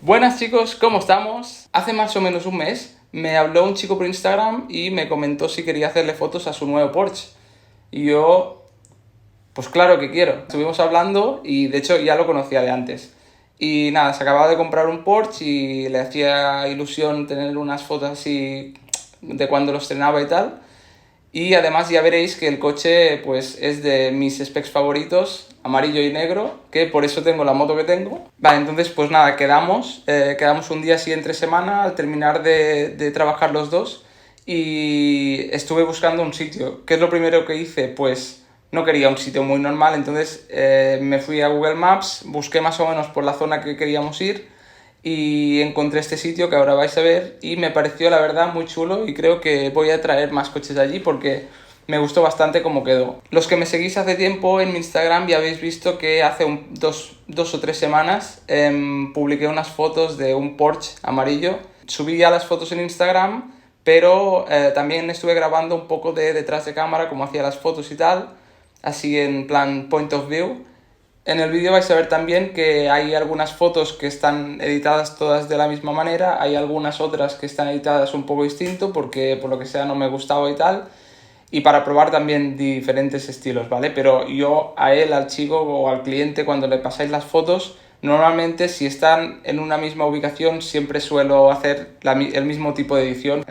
Buenas chicos, ¿cómo estamos? Hace más o menos un mes me habló un chico por Instagram y me comentó si quería hacerle fotos a su nuevo Porsche. Y yo, pues claro que quiero. Estuvimos hablando y de hecho ya lo conocía de antes. Y nada, se acababa de comprar un Porsche y le hacía ilusión tener unas fotos así de cuando lo estrenaba y tal. Y además ya veréis que el coche pues es de mis specs favoritos, amarillo y negro, que por eso tengo la moto que tengo. Vale, entonces pues nada, quedamos un día así entre semana al terminar de trabajar los dos y estuve buscando un sitio. ¿Qué es lo primero que hice? Pues no quería un sitio muy normal, entonces me fui a Google Maps, busqué más o menos por la zona que queríamos ir y encontré este sitio que ahora vais a ver y me pareció la verdad muy chulo y creo que voy a traer más coches de allí porque me gustó bastante cómo quedó. Los que me seguís hace tiempo en mi Instagram ya habéis visto que hace dos o tres semanas publiqué unas fotos de un Porsche amarillo. Subí ya las fotos en Instagram, pero también estuve grabando un poco de detrás de cámara como hacía las fotos y tal, así en plan point of view. En el vídeo vais a ver también que hay algunas fotos que están editadas todas de la misma manera, hay algunas otras que están editadas un poco distinto porque por lo que sea no me gustaba y tal, y para probar también diferentes estilos, ¿vale? Pero yo a él, al chico o al cliente, cuando le pasáis las fotos, normalmente si están en una misma ubicación siempre suelo hacer el mismo tipo de edición.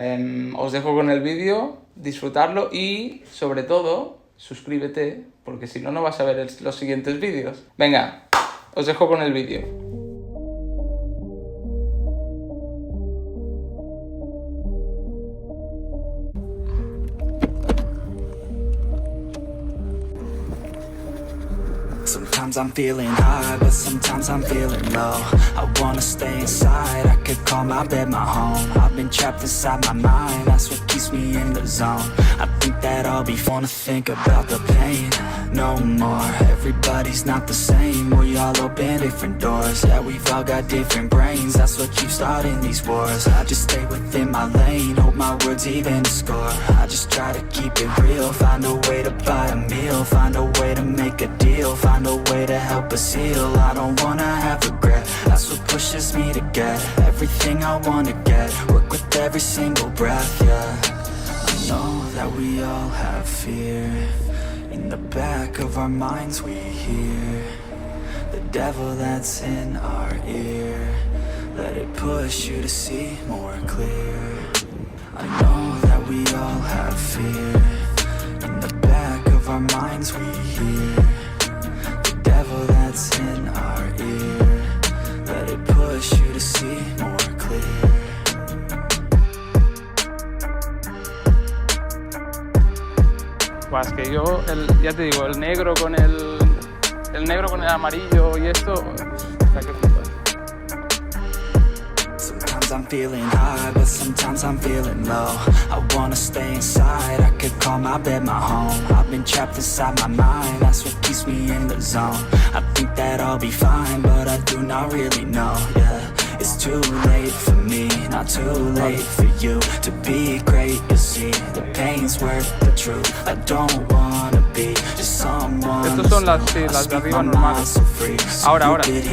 Os dejo con el vídeo, disfrutarlo y sobre todo suscríbete porque si no, no vas a ver los siguientes vídeos. Venga, os dejo con el vídeo. Sometimes I'm feeling high, but sometimes I'm feeling low. I wanna stay inside, I could call my bed my home. I've been trapped inside my mind, that's what keeps me in the zone. I think that I'll be fun to think about the pain no more. Everybody's not the same, we all open different doors. Yeah, we've all got different brains, that's what keeps starting these wars. I just stay within my lane, hope my words even score. I just try to keep it real, find a way to buy a meal, find a way to make a deal, find a way to help us heal. I don't wanna have regret, that's what pushes me to get everything I wanna get, work with every single breath, yeah. I know that we all have fear, in the back of our minds we hear the devil that's in our ear, let it push you to see more clear. I know that we all have fear, in the back of our minds we hear the devil that's in our ear, let it push you to see more clear. Pues es que yo, ya te digo, el negro con el amarillo y esto, o sea, que flipas. Sometimes I'm feeling high, but sometimes I'm feeling low. I wanna stay inside, I could call my bed my home. I've been trapped inside my mind, that's what keeps me in the zone. I think that I'll be fine, but I do not really know, yeah. It's too late for me, not too late for you to be great, you see, the pain's worth the truth. I don't wanna be just someone. Estos son las de arriba normales. Ahora sí.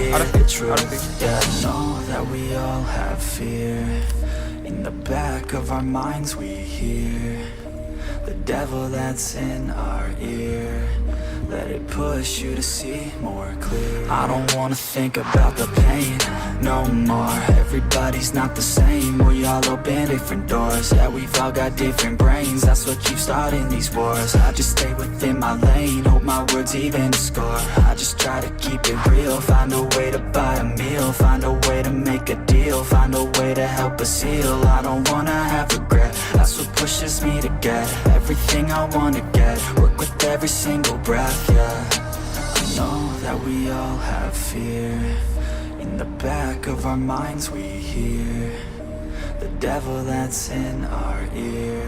Yeah, I know that we all have fear, in the back of our minds we hear the devil that's in our ear, let it push you to see more clear. I don't wanna think about the pain no more. Everybody's not the same, we all open different doors. Yeah, we've all got different brains, that's what keeps starting these wars. I just stay within my lane, hope my words even score. I just try to keep it real, find a way to buy a meal, find a way to make a deal, find a way to help us heal. I don't wanna have regret, that's what pushes me to get everything I wanna get, work with every single breath, yeah. I know that we all have fear, in the back of our minds we hear the devil that's in our ear,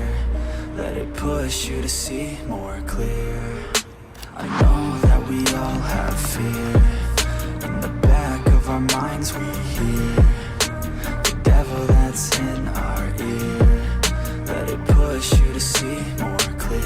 let it push you to see more clear. I know that we all have fear, in the back of our minds we hear the devil that's in our ear, let it push you to see more clear.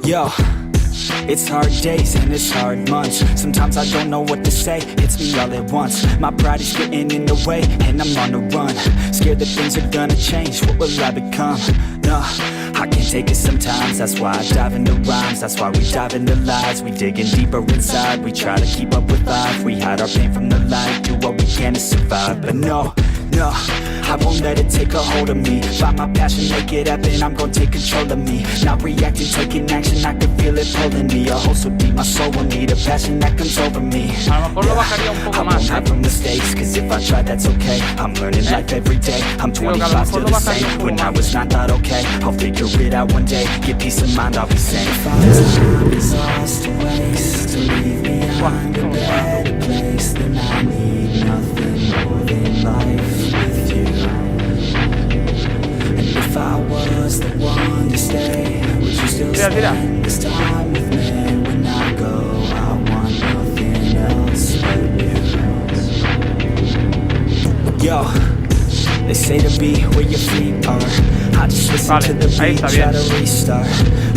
Yo, it's hard days and it's hard months. Sometimes I don't know what to say, it's me all at once. My pride is getting in the way and I'm on the run. Scared that things are gonna change, what will I become? No, I can't take it sometimes. That's why I dive into rhymes, that's why we dive into lies. We digging deeper inside, we try to keep up with life. We hide our pain from the light, do what we can to survive. But no, I won't let it take a hold of me. Find my passion, make it happen, I'm gon' take control of me. Not reacting, taking action, I can feel it pulling me. A hole so deep, my soul will need a passion that comes over me. A lo mejor lo bajaría un poco I más, won't hide from mistakes, cause if I try that's okay. I'm learning life every day, I'm 25 still the same. When I was not thought okay, I'll figure it out one day. Get peace of mind, I'll be sane. This time is ours to waste, to leave behind a better place. Then I need nothing more than life with you. And if I was the one to stay, would you still spend this time with me? When I go, I want nothing else but you. Yo, they say to be where your feet are. I just listen to the beat, try to restart.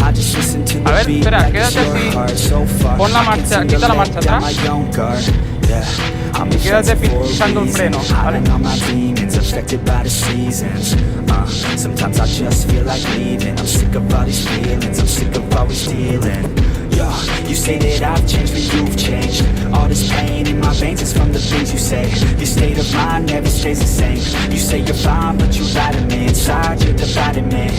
I just listen to the beat, like it's your heart. So far, pon la marcha, quita la marcha atrás. Y quédate pisando el freno, ¿vale? Affected by the seasons. Sometimes I just feel like leaving. I'm sick of all these feelings, I'm sick of always dealing. Yo, you say that I've changed, but you've changed. All this pain in my veins is from the things you say. Your state of mind never stays the same. You say you're fine, but you lie to me. Inside you're dividing me.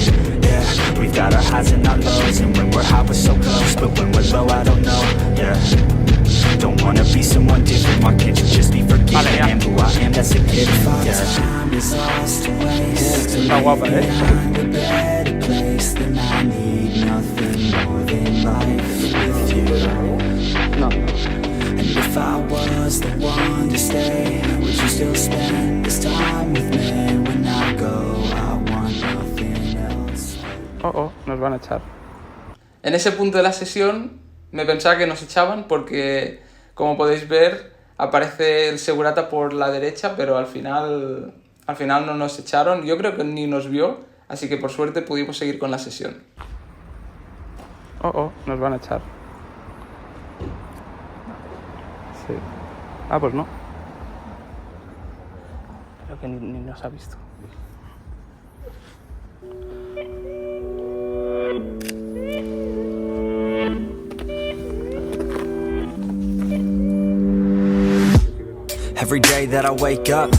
Yeah, we've got our highs and our lows, and when we're high we're so close, but when we're low I don't know. Yeah, don't wanna be someone different. Why can't you just be forgiven? I am who I am, that's a given. Time is ours to waste, to leave behind a better place. Then I need nothing more than life with you. No. And if I was the one to stay, would you still spend this time with me? When I go, I want nothing else. Nos van a echar. En ese punto de la sesión me pensaba que nos echaban porque, como podéis ver, aparece el segurata por la derecha, pero al final no nos echaron. Yo creo que ni nos vio, así que por suerte pudimos seguir con la sesión. Nos van a echar. Sí. Pues no. Creo que ni nos ha visto. Every day that I wake up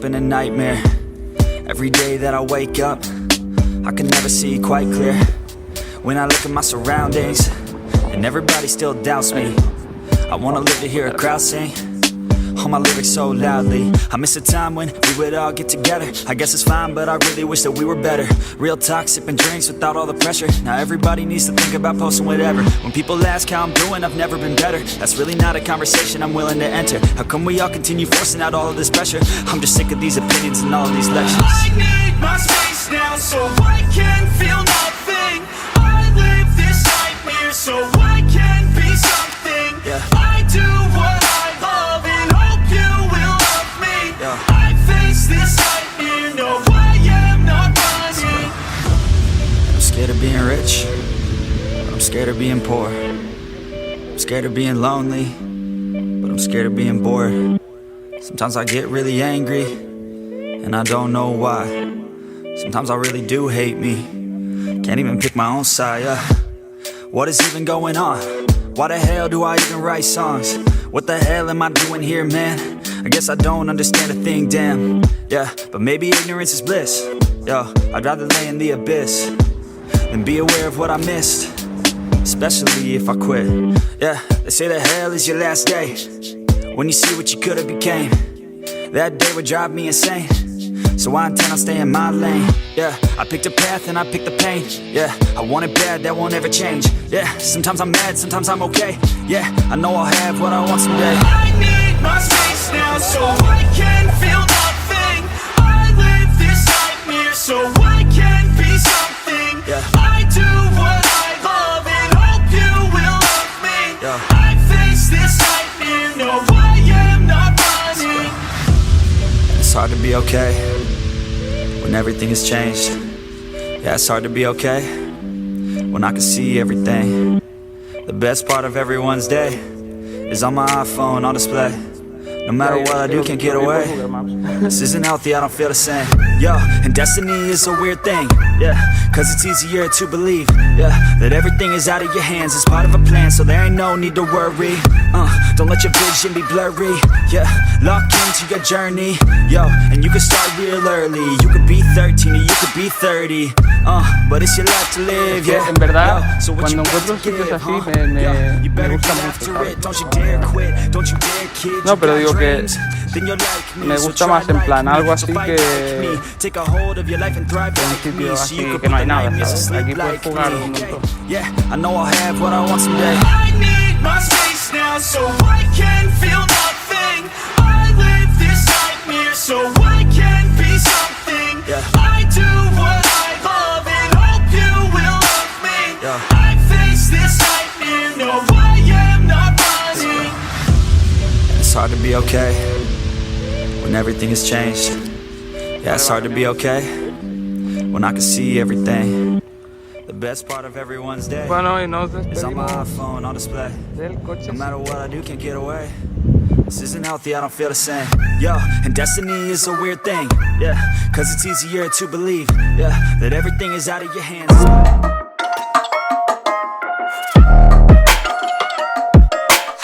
in a nightmare. Every day that I wake up, I can never see quite clear. When I look at my surroundings, and everybody still doubts me. I wanna live to hear a crowd sing all my lyrics so loudly. I miss a time when we would all get together. I guess it's fine, but I really wish that we were better. Real talk, sipping drinks without all the pressure. Now everybody needs to think about posting whatever. When people ask how I'm doing, I've never been better. That's really not a conversation I'm willing to enter. How come we all continue forcing out all of this pressure? I'm just sick of these opinions and all of these lectures. I need my space now so I can feel nothing. I live this nightmare so I can be something. Yeah. I do what I love and hope you will love me. Yeah. I face this nightmare, no I am not running. I'm scared of being rich, but I'm scared of being poor. I'm scared of being lonely, but I'm scared of being bored. Sometimes I get really angry, and I don't know why. Sometimes I really do hate me, can't even pick my own side, yeah. What is even going on? Why the hell do I even write songs? What the hell am I doing here, man? I guess I don't understand a thing, damn. Yeah, but maybe ignorance is bliss. Yo, I'd rather lay in the abyss than be aware of what I missed, especially if I quit. Yeah, they say that hell is your last day, when you see what you could have became. That day would drive me insane, so I intend on staying in my lane. Yeah, I picked a path and I picked the pain. Yeah, I want it bad, that won't ever change. Yeah, sometimes I'm mad, sometimes I'm okay. Yeah, I know I'll have what I want someday. I need my space now so I can feel nothing. I live this nightmare so I can be something. Yeah. I do what I love and hope you will love me. Yeah. I face this nightmare, no I am not running. It's hard to be okay when everything has changed. Yeah, it's hard to be okay when I can see everything. The best part of everyone's day is on my iPhone on display. No matter what I do, can't get away. This isn't healthy, I don't feel the same. Yo, and destiny is a weird thing. Yeah, cause it's easier to believe. Yeah, that everything is out of your hands. It's part of a plan, so there ain't no need to worry. Don't let your vision be blurry. Yeah, lock into your journey. Yo, and you can start real early. You could be 13 or you could be 30. But it's your life to live. Yeah, en verdad, yo, so what cuando you got encuentro to sitios give, así you me better gusta get mucho, after ¿sabes? it. Don't you dare quit, don't you dare kid. No, You pero got digo que dreams, then you're like me, me so gusta try más en like plan me, algo so así fight que like me. Take a hold of your life and thrive en un like me, sitio so así you can que no hay put the nada, nightmares to ¿sabes? sleep Aquí puedes like jugar me. un montón. Yeah, I know I'll have what I want someday. I need my space now so I can feel nothing. I live this nightmare so I can be something. Yeah. I do what I love and hope you will love me. Yeah. I face this nightmare, no I am not running. It's hard to be okay when everything has changed. Yeah, it's hard to be okay when I can see everything. The best part of everyone's day Bueno, y nos is on my despedimos iPhone on display. del coche. No matter what I do, can't get away. This isn't healthy, I don't feel the same. Yo, and destiny is a weird thing. Yeah, cause it's easier to believe. Yeah, that everything is out of your hands.